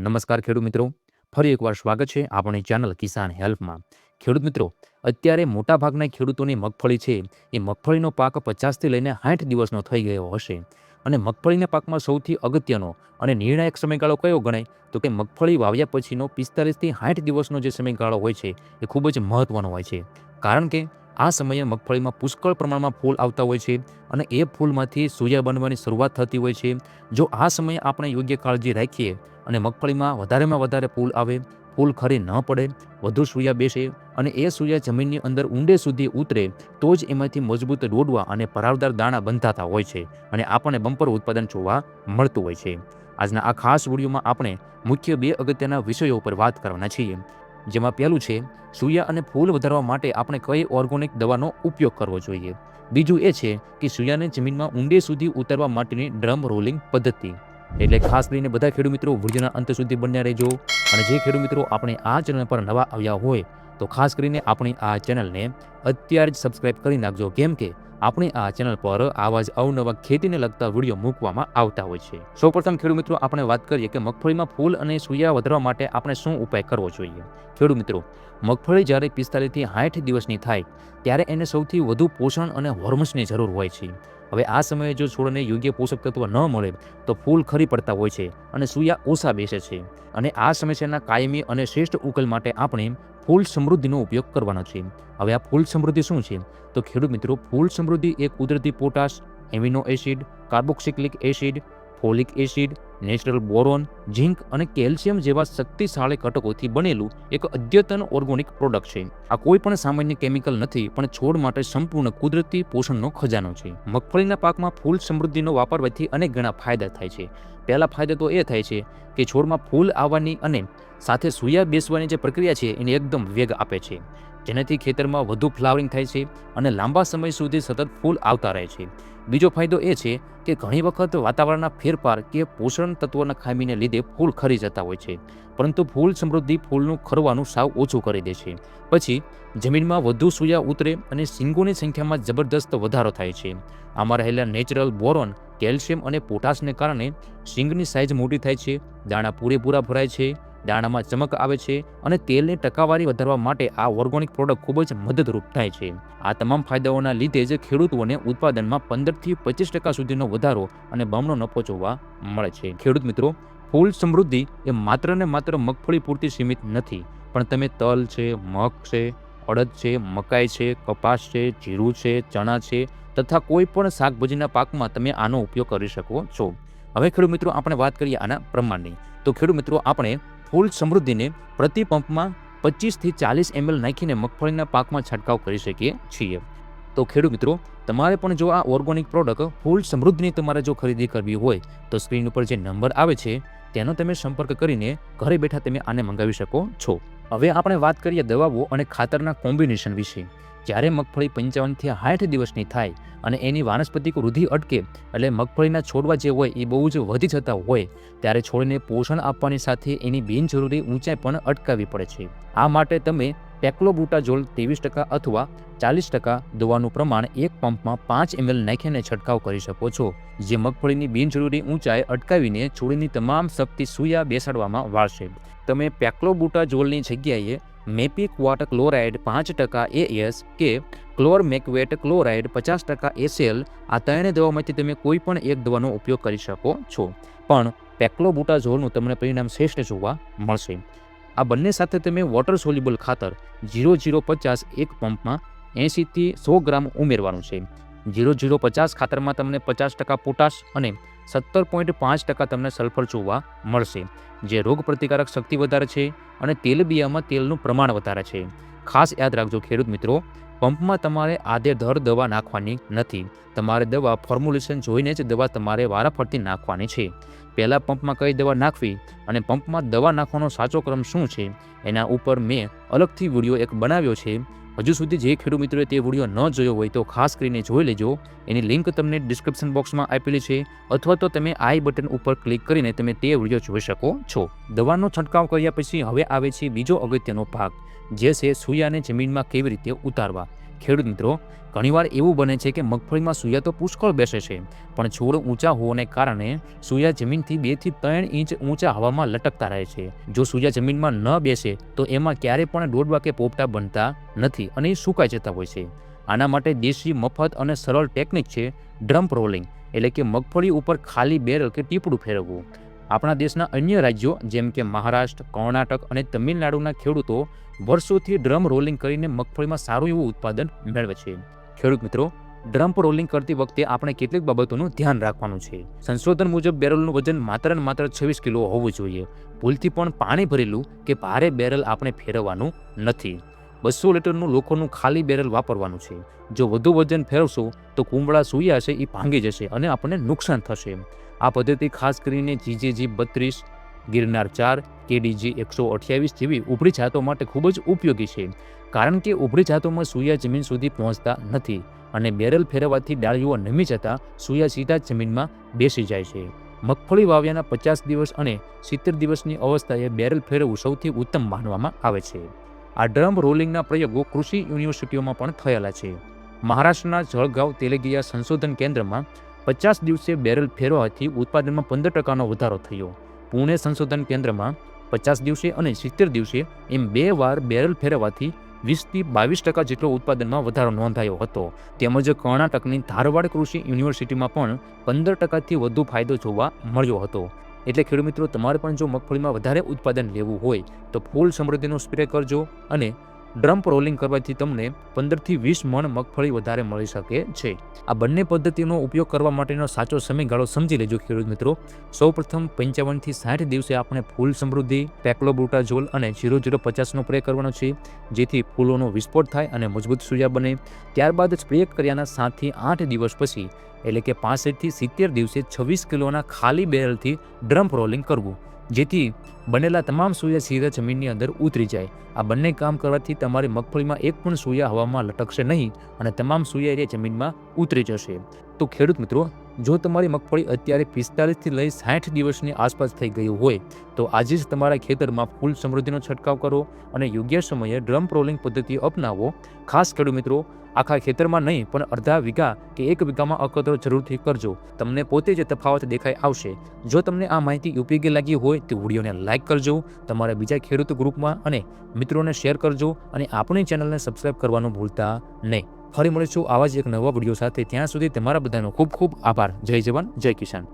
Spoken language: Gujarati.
નમસ્કાર ખેડૂત મિત્રો, ફરી એકવાર સ્વાગત છે આપણી ચેનલ કિસાન હેલ્પમાં. ખેડૂત મિત્રો, અત્યારે મોટાભાગના ખેડૂતોની મગફળી છે એ મગફળીનો પાક 50થી લઈને 60 દિવસનો થઈ ગયો હશે. અને મગફળીના પાકમાં સૌથી અગત્યનો અને નિર્ણાયક સમયગાળો કયો ગણાય તો કે મગફળી વાવ્યા પછીનો 45થી 60 દિવસનો જે સમયગાળો હોય છે એ ખૂબ જ મહત્ત્વનો હોય છે. કારણ કે આ સમયે મગફળીમાં પુષ્કળ પ્રમાણમાં ફૂલ આવતા હોય છે અને એ ફૂલમાંથી સોયા બનવાની શરૂઆત થતી હોય છે. જો આ સમયે આપણે યોગ્ય કાળજી રાખીએ અને મગફળીમાં વધારેમાં વધારે ફૂલ આવે, ફૂલ ખરી ન પડે, વધુ સૂયા બેસે અને એ સૂયા જમીનની અંદર ઊંડે સુધી ઉતરે તો જ એમાંથી મજબૂત ડોડવા અને ભરાવદાર દાણા બંધાતા હોય છે અને આપણને બમ્પર ઉત્પાદન જોવા મળતું હોય છે. આજના આ ખાસ વિડીયોમાં આપણે મુખ્ય 2 અગત્યના વિષયો ઉપર વાત કરવાના છીએ. જેમાં પહેલું છે સૂયા અને ફૂલ વધારવા માટે આપણે કઈ ઓર્ગેનિક દવાનો ઉપયોગ કરવો જોઈએ. બીજું એ છે કે સૂયાને જમીનમાં ઊંડે સુધી ઉતારવા માટેની ડ્રમ રોલિંગ પદ્ધતિ. એટલે ખાસ કરીને બધા ખેડૂત મિત્રો વિડીયોના અંત સુધી બન્યા રહેજો. અને જે ખેડૂત મિત્રો આપણે આ ચેનલ પર નવા આવ્યા હોય તો ખાસ કરીને આપણી આ ચેનલને અત્યારે જ સબસ્ક્રાઇબ કરી નાખજો, કેમ કે આપણી આ ચેનલ પર આવા જ અવનવા ખેતીને લગતા વિડીયો મૂકવામાં આવતા હોય છે. સૌપ્રથમ ખેડૂત મિત્રો આપણે વાત કરીએ કે મગફળીમાં ફૂલ અને સૂયા વધારવા માટે આપણે શું ઉપાય કરવો જોઈએ. ખેડૂત મિત્રો, મગફળી જ્યારે 45થી 60 દિવસની થાય ત્યારે એને સૌથી વધુ પોષણ અને હોર્મોન્સની જરૂર હોય છે. હવે આ સમયે જો છોડને યોગ્ય પોષક તત્વ ન મળે તો ફૂલ ખરી પડતા હોય છે અને સૂયા ઓછા બેસે છે. અને આ સમસ્યાના કાયમી અને શ્રેષ્ઠ ઉકેલ માટે આપણે ફૂલ સમૃદ્ધિનો ઉપયોગ કરવાનો છે. હવે આ ફૂલ સમૃદ્ધિ શું છે તો ખેડૂત મિત્રો, ફૂલ સમૃદ્ધિ એ કુદરતી potash, amino acid, carboxylic acid, folic acid, natural boron, zinc અને કેલ્શિયમ જેવા શક્તિશાળી ઘટકોથી બનેલું એક અદ્યતન ઓર્ગેનિક પ્રોડક્ટ છે. આ કોઈ પણ સામાન્ય કેમિકલ નથી, પણ છોડ માટે સંપૂર્ણ કુદરતી પોષણનો ખજાનો છે. મગફળીના પાકમાં ફૂલ સમૃદ્ધિનો વાપરવાથી અનેક ઘણા ફાયદા થાય છે. પહેલા ફાયદા તો એ થાય છે કે છોડમાં ફૂલ આવવાની અને સાથે સૂયા બેસવાની જે પ્રક્રિયા છે એને એકદમ વેગ આપે છે, જેનાથી ખેતરમાં વધુ ફ્લાવરિંગ થાય છે અને લાંબા સમય સુધી સતત ફૂલ આવતા રહે છે. બીજો ફાયદો એ છે કે ઘણી વખત વાતાવરણના ફેરફાર કે પોષણ તત્વોના ખામીને લીધે ફૂલ ખરી જતા હોય છે, પરંતુ ફૂલ સમૃદ્ધિ ફૂલનું ખરવાનું સાવ ઓછું કરી દે છે. પછી જમીનમાં વધુ સૂયા ઉતરે અને શીંગોની સંખ્યામાં જબરદસ્ત વધારો થાય છે. આમાં રહેલા નેચરલ બોરોન, કેલ્શિયમ અને પોટાશને કારણે શીંગની સાઇઝ મોટી થાય છે, દાણા પૂરેપૂરા ભરાય છે, દાણામાં ચમક આવે છે અને તેલની ટકાવારી વધારવા માટે આ ઓર્ગેનિક પ્રોડક્ટ ખૂબ જ મદદરૂપ થાય છે. આ તમામ ફાયદાઓના લીધે જ ખેડૂતોને ઉત્પાદનમાં 15થી 25% સુધીનો વધારો અને બમણો નફો જોવા મળે છે. ખેડૂત મિત્રો, ફૂલ સમૃદ્ધિ એ માત્ર ને માત્ર મગફળી પૂરતી સીમિત નથી, પણ તમે તલ છે, મગ છે, અડદ છે, મકાઈ છે, કપાસ છે, જીરું છે, ચણા છે તથા કોઈ પણ શાકભાજીના પાકમાં તમે આનો ઉપયોગ કરી શકો છો. હવે ખેડૂત મિત્રો આપણે વાત કરીએ આના પ્રમાણની. તો ખેડૂત મિત્રો, આપણે ફૂલ સમૃદ્ધિને પ્રતિ પંપમાં 25થી 40 ml નાખીને મગફળીના પાકમાં છંટકાવ કરી શકીએ છીએ. તો ખેડૂત મિત્રો, તમારે પણ જો આ ઓર્ગેનિક પ્રોડક્ટ ફૂલ સમૃદ્ધિની તમારે જો ખરીદી કરવી હોય તો સ્ક્રીન ઉપર જે નંબર આવે છે તેનો તમે સંપર્ક કરીને ઘરે બેઠા તમે આને મંગાવી શકો છો. હવે આપણે વાત કરીએ દવાઓ અને ખાતરના કોમ્બિનેશન વિશે. જ્યારે મગફળી 55થી 60 દિવસની થાય અને એની વાનસ્પતિક વૃદ્ધિ અટકે એટલે મગફળીના છોડવા જે હોય એ બહુ જ વધી જતા હોય ત્યારે છોડને પોષણ આપવાની સાથે એની બિનજરૂરી ઊંચાઈ પણ અટકાવવી પડે છે. આ માટે તમે પેક્લોબુટાઝોલ 23% અથવા 40% દવાનું પ્રમાણ એક પંપમાં 5 ml નાખીને છંટકાવ કરી શકો છો, જે મગફળીની બિનજરૂરી ઊંચાઈ અટકાવીને છોડની તમામ શક્તિ સૂયા બેસાડવામાં વાળશે. તમે પેક્લોબુટાઝોલની જગ્યાએ મેપિક્વાટ ક્લોરાઇડ 5% AS કે ક્લોરમેક્વેટ ક્લોરાઇડ 50% SL આ ત્રણેય દવામાંથી તમે કોઈ પણ એક દવાનો ઉપયોગ કરી શકો છો, પણ પેક્લોબુટાઝોલનું તમને પરિણામ શ્રેષ્ઠ જોવા મળશે. આ બંને સાથે તમે વોટર સોલ્યુબલ ખાતર 0050 એક પંપમાં 80થી 100 ગ્રામ ઉમેરવાનું છે. 0050 ખાતરમાં તમને 50% પોટાશ અને 17.5% તમને સલ્ફર જોવા મળશે, જે રોગ પ્રતિકારક શક્તિ વધારે છે અને તેલબિયામાં તેલનું પ્રમાણ વધારે છે. ખાસ યાદ રાખજો ખેડૂત મિત્રો, પંપમાં તમારે આડેધડ દવા નાખવાની નથી. તમારે દવા ફોર્મ્યુલેશન જોઈને જ દવા તમારે વારાફરતી નાખવાની છે. પહેલાં પંપમાં કઈ દવા નાખવી અને પંપમાં દવા નાખવાનો સાચો ક્રમ શું છે એના ઉપર મેં અલગથી વિડીયો એક બનાવ્યો છે. હજુ સુધી જે ખેડૂત મિત્રોએ તે વિડીયો ન જોયો હોય તો ખાસ કરીને જોઈ લેજો. એની લિંક તમને ડિસ્ક્રિપ્શન બોક્સમાં આપેલી છે, અથવા તો તમે આઈ બટન ઉપર ક્લિક કરીને તમે તે વિડીયો જોઈ શકો છો. દવાનો છંટકાવ કર્યા પછી હવે આવે છે બીજો અગત્યનો ભાગ, જે છે સૂયાને જમીનમાં કેવી રીતે ઉતારવા. ખેડૂત મિત્રો, ઘણીવાર એવું બને છે કે મગફળીમાં સૂયા તો પુષ્કળ બેસે છે, પણ છોડ ઊંચા હોવાને કારણે સૂયા જમીનથી 2 થી 3 ઇંચ ઊંચા હવામાં લટકતા રહે છે. જો સૂયા જમીનમાં ન બેસે તો એમાં ક્યારેય પણ ડોડવા કે પોપટા બનતા નથી અને એ સુકાઈ જતા હોય છે. આના માટે દેશી મફત અને સરળ ટેકનિક છે ડ્રમ્પ રોલિંગ, એટલે કે મગફળી ઉપર ખાલી બેરલ કે ટીપડું ફેરવવું. આપણા દેશના અન્ય રાજ્યો જેમ કે મહારાષ્ટ્ર, કર્ણાટક અને તમિલનાડુના ખેડૂતો વર્ષોથી ડ્રમ રોલિંગ કરીને મગફળીમાં સારું એવું ઉત્પાદન મેળવે છે. ખેડૂત મિત્રો, ડ્રમ્પ રોલિંગ કરતી વખતે આપણે કેટલીક બાબતોનું ધ્યાન રાખવાનું છે. સંશોધન મુજબ બેરલનું વજન માત્ર ને માત્ર 26 કિલો હોવું જોઈએ. ભૂલથી પણ પાણી ભરેલું કે ભારે બેરલ આપણે ફેરવવાનું નથી. 200 લીટરનું લોખંડનું ખાલી બેરલ વાપરવાનું છે. જો વધુ વજન ફેરવશો તો કુંબળા સૂયા છે એ ભાંગી જશે અને આપણને નુકસાન થશે. આ પદ્ધતિ ખાસ કરીને GJG 32, ગિરનાર 4, KDG 128 જેવી ઉભરી જાતો માટે ખૂબ જ ઉપયોગી છે, કારણ કે ઉભરી જાતોમાં સૂયા જમીન સુધી પહોંચતા નથી અને બેરલ ફેરવવાથી ડાળીઓ નમી જતા સૂયા સીધા જમીનમાં બેસી જાય છે. મગફળી વાવ્યાના 50 દિવસ અને 70 દિવસની અવસ્થાએ બેરલ ફેરવવું સૌથી ઉત્તમ માનવામાં આવે છે. આ ડ્રમ રોલિંગના પ્રયોગો કૃષિ યુનિવર્સિટીઓમાં પણ થયેલા છે. મહારાષ્ટ્રના જળગાંવ તેલેગિયા સંશોધન કેન્દ્રમાં 50 દિવસે બેરલ ફેરવવાથી ઉત્પાદનમાં 15% વધારો થયો. પુણે સંશોધન કેન્દ્રમાં 50 દિવસે અને 70 દિવસે એમ 2 વાર બેરલ ફેરવવાથી 20 થી 22% જેટલો ઉત્પાદનમાં વધારો નોંધાયો હતો. તેમજ કર્ણાટકની ધારવાડ કૃષિ યુનિવર્સિટીમાં પણ 15%થી વધુ ફાયદો જોવા મળ્યો હતો. એટલે ખેડૂત મિત્રો, તમારે પણ જો મગફળીમાં વધારે ઉત્પાદન લેવું હોય તો ફૂલ સમૃદ્ધિનો સ્પ્રે કરજો અને ડ્રમ્પ રોલિંગ કરવાથી તમને 15 થી 20 મણ મગફળી વધારે મળી શકે છે. આ બંને પદ્ધતિનો ઉપયોગ કરવા માટેનો સાચો સમયગાળો સમજી લેજો ખેડૂત મિત્રો. સૌપ્રથમ 55 થી 60 દિવસે આપણે ફૂલ સમૃદ્ધિ, પેક્લોબ્યુટાઝોલ અને 0050નો સ્પ્રે કરવાનો છે, જેથી ફૂલોનો વિસ્ફોટ થાય અને મજબૂત સૂયા બને. ત્યારબાદ સ્પ્રે કર્યાના 7 થી 8 દિવસ પછી, એટલે કે 65 થી 70 દિવસે 26 કિલોના ખાલી બેરલથી ડ્રમ્પ રોલિંગ કરવું, જેથી બનેલા તમામ સૂયા સીધા જમીનની અંદર ઉતરી જાય. આ બંને કામ કરવાથી તમારી મગફળીમાં એક પણ સૂયા હવામાં લટકશે નહીં અને તમામ સૂયા એ જમીનમાં ઉતરી જશે. તો ખેડૂત મિત્રો, જો તમારી મગફળી અત્યારે 45 થી લઈ 60 દિવસની આસપાસ થઈ ગયું હોય તો આજે જ તમારા ખેતરમાં ફૂલ સમૃદ્ધિનો છંટકાવ કરો અને યોગ્ય સમયે ડ્રમ્પ રોલિંગ પદ્ધતિ અપનાવો. ખાસ ખેડૂત મિત્રો, આખા ખેતરમાં નહીં પણ અડધા વીઘા કે 1 વીઘામાં અકતરો જરૂરથી કરજો. તમને પોતે જ તફાવત દેખાઈ આવશે. જો તમને આ માહિતી ઉપયોગી લાગી હોય તો વિડીયોને લાઇક કરજો, તમારા બીજા ખેડૂત ગ્રુપમાં અને મિત્રોને શેર કરજો અને આપણી ચેનલને સબસ્ક્રાઇબ કરવાનું ભૂલતા નહીં. ફરી મળીશું આવા જ એક નવા વિડીયો સાથે. ત્યાં સુધી તમારા બધાનો ખૂબ ખૂબ આભાર. જય જવાન, જય કિસાન.